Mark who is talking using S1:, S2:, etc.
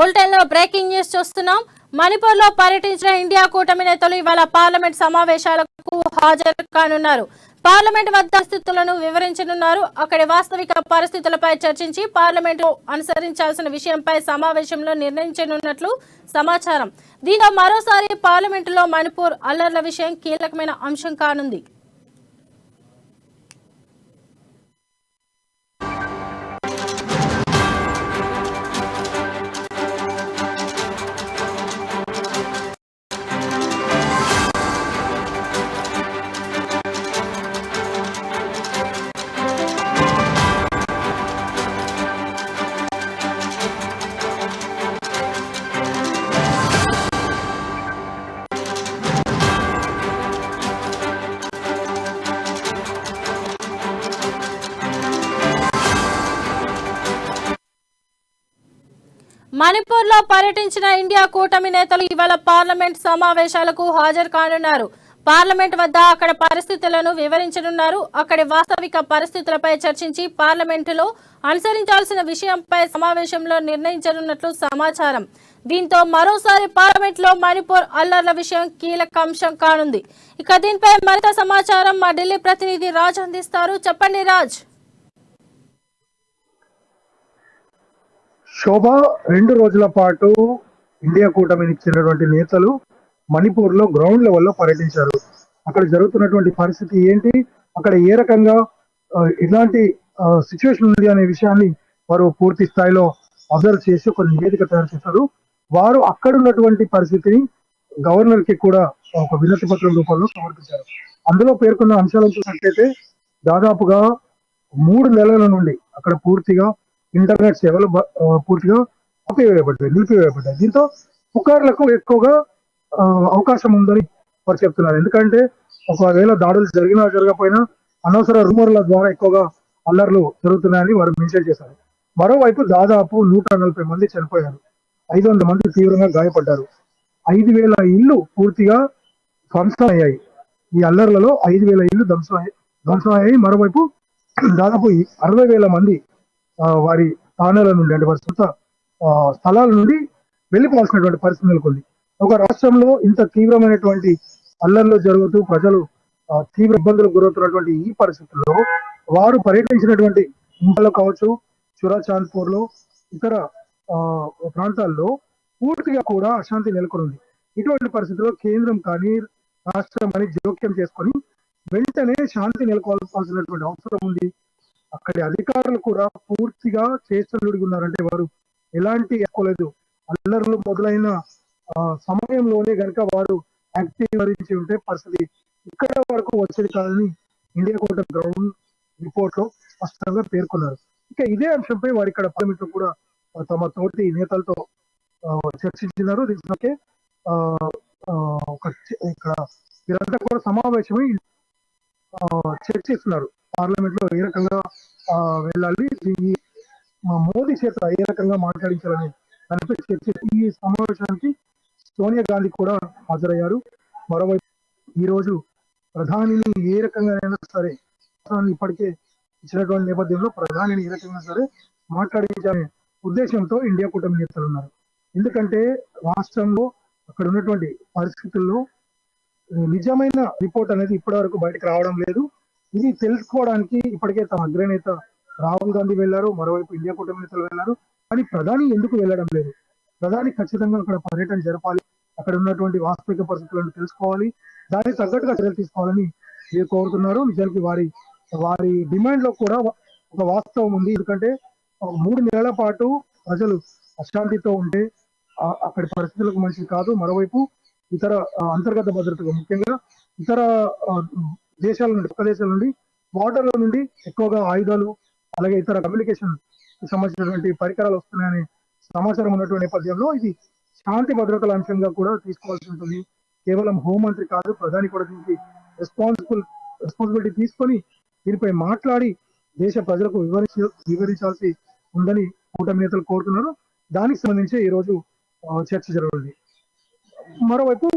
S1: Bulletin లో breaking news చూస్తున్నాం. మణిపూర్ లో పర్యటించిన ఇండియా కూటమి నేతలు ఇవాళ పార్లమెంట్ సమావేశాలకు హాజరు కానున్నారు. పార్లమెంట్ వద్ద పరిస్థితులను వివరించనున్నారు. అక్కడి వాస్తవిక పరిస్థితులపై చర్చించి పార్లమెంట్ అనుసరించాల్సిన విషయంపై సమావేశంలో నిర్ణయించనున్నట్లు సమాచారం. దీంతో మరోసారి పార్లమెంటులో మణిపూర్ అల్లర్ల విషయం కీలకమైన అంశం కానుంది. మణిపూర్ లో పర్యటించిన ఇండియా కూటమి నేతలు ఇవాళ పార్లమెంట్ సమావేశాలకు హాజరు కానున్నారు. పార్లమెంట్ వద్ద అక్కడ పరిస్థితులను వివరించనున్నారు. అక్కడి వాస్తవిక పరిస్థితులపై చర్చించి పార్లమెంటులో అనుసరించాల్సిన విషయంపై సమావేశంలో నిర్ణయించనున్నట్లు సమాచారం. దీంతో మరోసారి పార్లమెంట్ లో మణిపూర్ అల్లర్ల విషయం కీలక అంశం కానుంది. ఇక దీనిపై మరింత సమాచారం మా ఢిల్లీ ప్రతినిధి రాజ్ అందిస్తారు. చెప్పండి రాజ్.
S2: శోభ 2 రోజుల పాటు ఇండియా కూటమికి చెందినటువంటి నేతలు మణిపూర్ లో గ్రౌండ్ లెవెల్లో పర్యటించారు. అక్కడ జరుగుతున్నటువంటి పరిస్థితి ఏంటి, అక్కడ ఏ రకంగా ఇలాంటి సిచ్యువేషన్ ఉంది అనే విషయాన్ని వారు పూర్తి స్థాయిలో అబ్జర్వ్ చేసి ఒక నివేదిక తయారు చేశారు. వారు అక్కడ ఉన్నటువంటి పరిస్థితిని గవర్నర్ కి కూడా ఒక వినతి పత్రం రూపంలో సమర్పించారు. అందులో పేర్కొన్న అంశాలను చూసినట్లయితే దాదాపుగా 3 నెలల నుండి అక్కడ పూర్తిగా ఇంటర్నెట్ సేవలు పూర్తిగా నిలిపివేయబడ్డాయి. దీంతో పుకార్లకు ఎక్కువగా అవకాశం ఉందని వారు చెప్తున్నారు. ఎందుకంటే ఒకవేళ దాడులు జరిగినా జరగకపోయినా అనవసర రూమర్ల ద్వారా ఎక్కువగా అల్లర్లు జరుగుతున్నాయని వారు మెన్షన్ చేశారు. మరోవైపు దాదాపు 140 మంది చనిపోయారు, 500 మంది తీవ్రంగా గాయపడ్డారు, 5,000 ఇళ్లు పూర్తిగా ధ్వంసమయ్యాయి. ఈ అల్లర్లలో 5,000 ఇళ్లు ధ్వంసమయ్యాయి. మరోవైపు దాదాపు 60,000 మంది వారి స్థానాల నుండి అంటే వారి సొంత స్థలాల నుండి వెళ్ళిపోవాల్సినటువంటి పరిస్థితి నెలకొంది. ఒక రాష్ట్రంలో ఇంత తీవ్రమైనటువంటి అల్లర్లు జరుగుతూ ప్రజలు తీవ్ర ఇబ్బందులకు గురవుతున్నటువంటి ఈ పరిస్థితుల్లో వారు పర్యటించినటువంటి ఇంట్లో కావచ్చు, చురాచాంద్పూర్ లో ఇతర ప్రాంతాల్లో పూర్తిగా కూడా అశాంతి నెలకొంది. ఇటువంటి పరిస్థితుల్లో కేంద్రం కానీ రాష్ట్రం కానీ జోక్యం చేసుకొని వెంటనే శాంతి నెలకొల్పాల్సినటువంటి అవసరం ఉంది. అక్కడి అధికారులు కూడా పూర్తిగా చేష్టలుడిగి ఉన్నారంటే వారు ఎలాంటి ఎక్కువలేదు. అల్లర్లు మొదలైన సమయంలోనే కనుక వారు యాక్టివ్ ఉంటే పరిస్థితి ఇక్కడ వరకు వచ్చేది కాదని ఇండియా కూటమి గ్రౌండ్ రిపోర్ట్ లో స్పష్టంగా పేర్కొన్నారు. ఇక ఇదే అంశంపై వారు ఇక్కడ పార్లమెంట్ లో కూడా తమ తోటి నేతలతో చర్చించినారు. దీనికే ఇక్కడ వీరంతా కూడా సమావేశమై చర్చిస్తున్నారు. పార్లమెంట్ లో ఏ రకంగా వెళ్ళాలి, మోదీ చేత ఏ రకంగా మాట్లాడించాలని దానిపై చర్చ. ఈ సమావేశానికి సోనియా గాంధీ కూడా హాజరయ్యారు. మరోవైపు ఈ రోజు ప్రధానిని ఏ రకంగా అయినా సరే ఇప్పటికే ఇచ్చినటువంటి నేపథ్యంలో ప్రధానిని ఏ రకంగా సరే మాట్లాడించాలనే ఉద్దేశంతో ఇండియా కూటమి నేతలు ఉన్నారు. ఎందుకంటే రాష్ట్రంలో అక్కడ ఉన్నటువంటి పరిస్థితుల్లో నిజమైన రిపోర్ట్ అనేది ఇప్పటి వరకు బయటకు రావడం లేదు. ఇది తెలుసుకోవడానికి ఇప్పటికే తమ అగ్రనేత రాహుల్ గాంధీ వెళ్లారు, మరోవైపు ఇండియా కూటమి నేతలు వెళ్లారు. కానీ ప్రధాని ఎందుకు వెళ్ళడం లేదు? ప్రధాని ఖచ్చితంగా అక్కడ పర్యటన జరపాలి, అక్కడ ఉన్నటువంటి వాస్తవిక పరిస్థితులను తెలుసుకోవాలి, దానికి తగ్గట్టుగా చర్యలు తీసుకోవాలని వీరు కోరుతున్నారు. నిజానికి వారి డిమాండ్ లో కూడా ఒక వాస్తవం ఉంది. ఎందుకంటే 3 నెలల పాటు ప్రజలు అశాంతితో ఉంటే అక్కడి పరిస్థితులకు మంచిది కాదు. మరోవైపు ఇతర అంతర్గత భద్రతగా ముఖ్యంగా ఇతర దేశాల నుండి పక్క దేశాల నుండి బార్డర్ల నుండి ఎక్కువగా ఆయుధాలు అలాగే ఇతర కమ్యూనికేషన్ సంబంధించినటువంటి పరికరాలు వస్తున్నాయనే సమాచారం ఉన్నటువంటి నేపథ్యంలో ఇది శాంతి భద్రతల అంశంగా కూడా తీసుకోవాల్సి ఉంటుంది. కేవలం హోంమంత్రి కాదు, ప్రధాని కూడా దీనికి రెస్పాన్సిబిలిటీ తీసుకొని దీనిపై మాట్లాడి దేశ ప్రజలకు వివరించాల్సి ఉందని కూటమి నేతలు కోరుతున్నారు. దానికి సంబంధించి ఈ రోజు చర్చ జరుగుతుంది. మరోవైపు